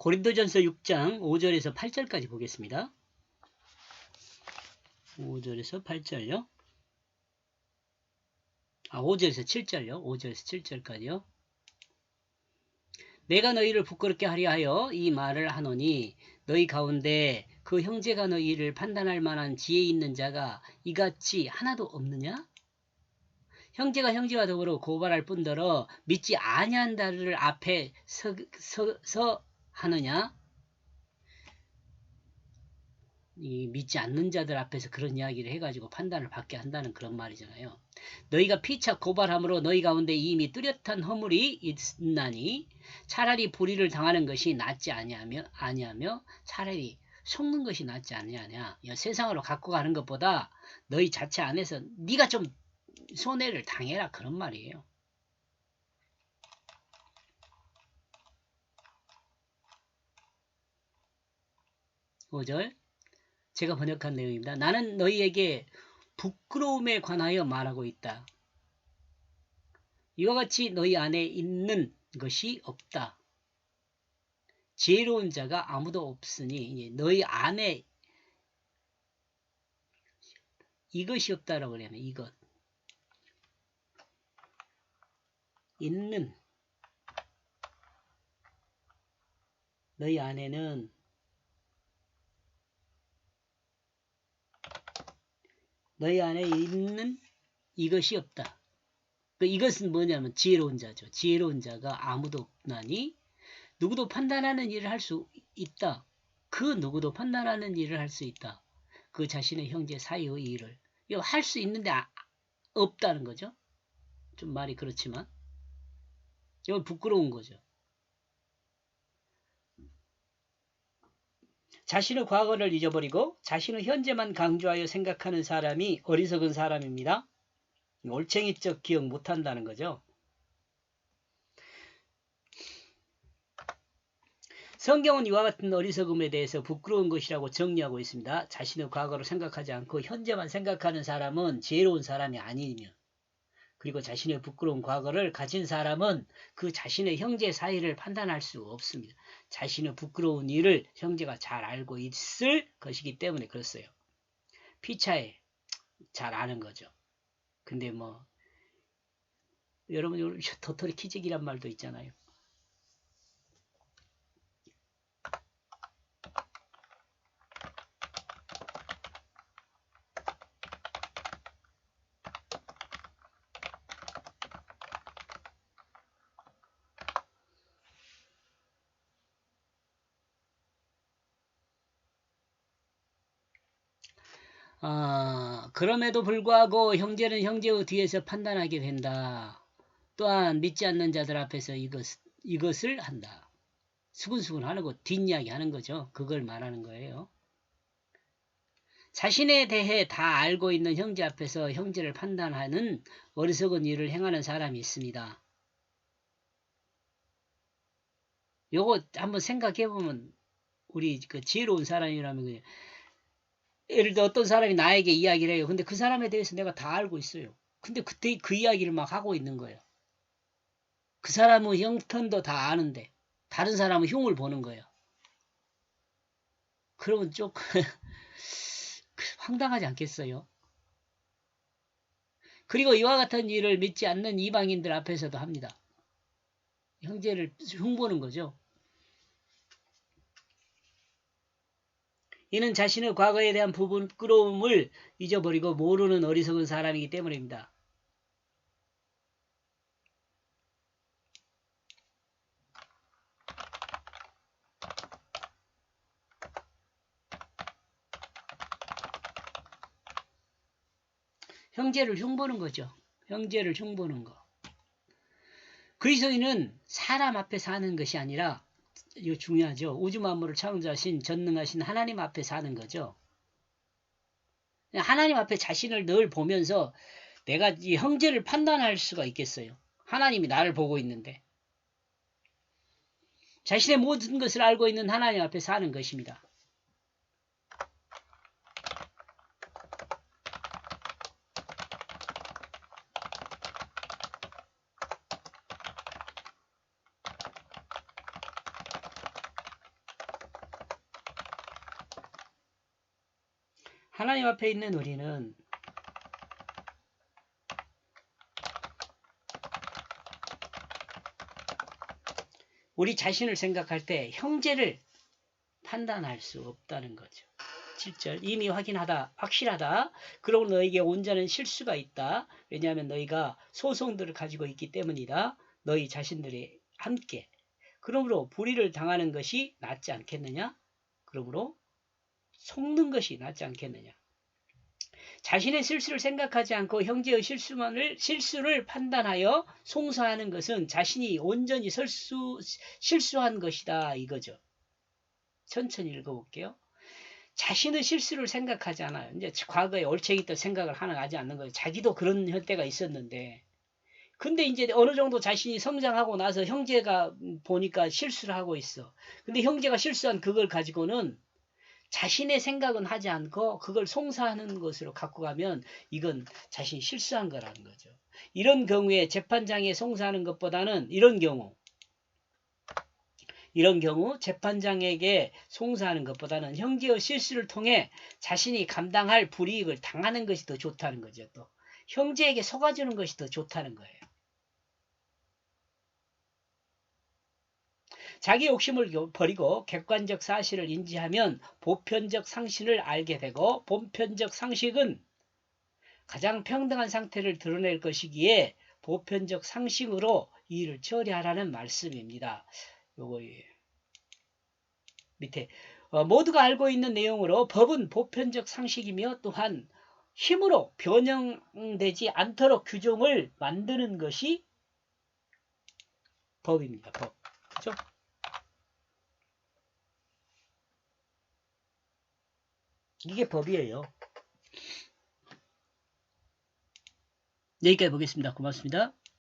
고린도전서 6장 5절에서 8절까지 보겠습니다. 5절에서 8절요. 5절에서 7절요. 5절에서 7절까지요. 내가 너희를 부끄럽게 하려 하여 이 말을 하노니 너희 가운데 그 형제가 너희를 판단할 만한 지혜 있는 자가 이같이 하나도 없느냐? 형제가 형제와 더불어 고발할 뿐더러 믿지 아니한 자를 앞에 서 하느냐? 이 믿지 않는 자들 앞에서 그런 이야기를 해가지고 판단을 받게 한다는 그런 말이잖아요. 너희가 피차 고발함으로 너희 가운데 이미 뚜렷한 허물이 있나니 차라리 불의를 당하는 것이 낫지 아니하며 차라리 속는 것이 낫지 아니하냐. 세상으로 갖고 가는 것보다 너희 자체 안에서 네가 좀 손해를 당해라 그런 말이에요. (5절) 제가 번역한 내용입니다. 나는 너희에게 부끄러움에 관하여 말하고 있다. 이와 같이 너희 안에 있는 것이 없다. 지혜로운 자가 아무도 없으니 너희 안에 이것이 없다라고 그러면 이것 있는 너희 안에는 너희 안에 있는 이것이 없다. 이것은 뭐냐면 지혜로운 자죠. 지혜로운 자가 아무도 없나니 누구도 판단하는 일을 할 수 있다. 그 누구도 판단하는 일을 할 수 있다. 그 자신의 형제 사이의 일을 할 수 있는데 없다는 거죠. 좀 말이 그렇지만 이건 부끄러운 거죠. 자신의 과거를 잊어버리고 자신의 현재만 강조하여 생각하는 사람이 어리석은 사람입니다. 올챙이적 기억 못한다는 거죠. 성경은 이와 같은 어리석음에 대해서 부끄러운 것이라고 정리하고 있습니다. 자신의 과거를 생각하지 않고 현재만 생각하는 사람은 지혜로운 사람이 아니며 그리고 자신의 부끄러운 과거를 가진 사람은 그 자신의 형제 사이를 판단할 수 없습니다. 자신의 부끄러운 일을 형제가 잘 알고 있을 것이기 때문에 그렇어요. 피차에 잘 아는 거죠. 근데 뭐 여러분 도토리 키재기란 말도 있잖아요. 그럼에도 불구하고 형제는 형제의 뒤에서 판단하게 된다. 또한 믿지 않는 자들 앞에서 이것을 한다. 수근수근 하는 거, 뒷이야기 하는 거죠. 그걸 말하는 거예요. 자신에 대해 다 알고 있는 형제 앞에서 형제를 판단하는 어리석은 일을 행하는 사람이 있습니다. 요거 한번 생각해보면 우리 그 지혜로운 사람이라면 예를 들어 어떤 사람이 나에게 이야기를 해요. 근데 그 사람에 대해서 내가 다 알고 있어요. 근데 그때 그 이야기를 막 하고 있는 거예요. 그 사람은 형편도 다 아는데 다른 사람은 흉을 보는 거예요. 그러면 조금 황당하지 않겠어요? 그리고 이와 같은 일을 믿지 않는 이방인들 앞에서도 합니다. 형제를 흉보는 거죠. 이는 자신의 과거에 대한 부끄러움을 잊어버리고 모르는 어리석은 사람이기 때문입니다. 형제를 흉보는 거죠. 형제를 흉보는 거. 그리스도인은 사람 앞에 사는 것이 아니라 이거 중요하죠. 우주 만물을 창조하신 전능하신 하나님 앞에 사는 거죠. 하나님 앞에 자신을 늘 보면서 내가 이 형제를 판단할 수가 있겠어요. 하나님이 나를 보고 있는데. 자신의 모든 것을 알고 있는 하나님 앞에 사는 것입니다. 하나님 앞에 있는 우리는 우리 자신을 생각할 때 형제를 판단할 수 없다는 거죠. 7절 이미 확실하다. 그러고 너에게 온전한 실수가 있다. 왜냐하면 너희가 소송들을 가지고 있기 때문이다. 너희 자신들이 함께. 그러므로 불의를 당하는 것이 낫지 않겠느냐? 그러므로 속는 것이 낫지 않겠느냐? 자신의 실수를 생각하지 않고 형제의 실수를 판단하여 송사하는 것은 자신이 온전히 실수한 것이다 이거죠. 천천히 읽어볼게요. 자신의 실수를 생각하지 않아요. 이제 과거에 옳책있던 생각을 하지 않는 거예요. 자기도 그런 때가 있었는데. 근데 이제 어느 정도 자신이 성장하고 나서 형제가 보니까 실수를 하고 있어. 근데 형제가 실수한 그걸 가지고는 자신의 생각은 하지 않고 그걸 송사하는 것으로 갖고 가면 이건 자신이 실수한 거라는 거죠. 이런 경우에 재판장에 송사하는 것보다는 이런 경우 재판장에게 송사하는 것보다는 형제의 실수를 통해 자신이 감당할 불이익을 당하는 것이 더 좋다는 거죠. 또 형제에게 속아주는 것이 더 좋다는 거예요. 자기 욕심을 버리고 객관적 사실을 인지하면 보편적 상식을 알게 되고 보편적 상식은 가장 평등한 상태를 드러낼 것이기에 보편적 상식으로 이 일을 처리하라는 말씀입니다. 요거 밑에 모두가 알고 있는 내용으로 법은 보편적 상식이며 또한 힘으로 변형되지 않도록 규정을 만드는 것이 법입니다. 법. 그죠? 이게 법이에요. 여기까지 보겠습니다. 고맙습니다.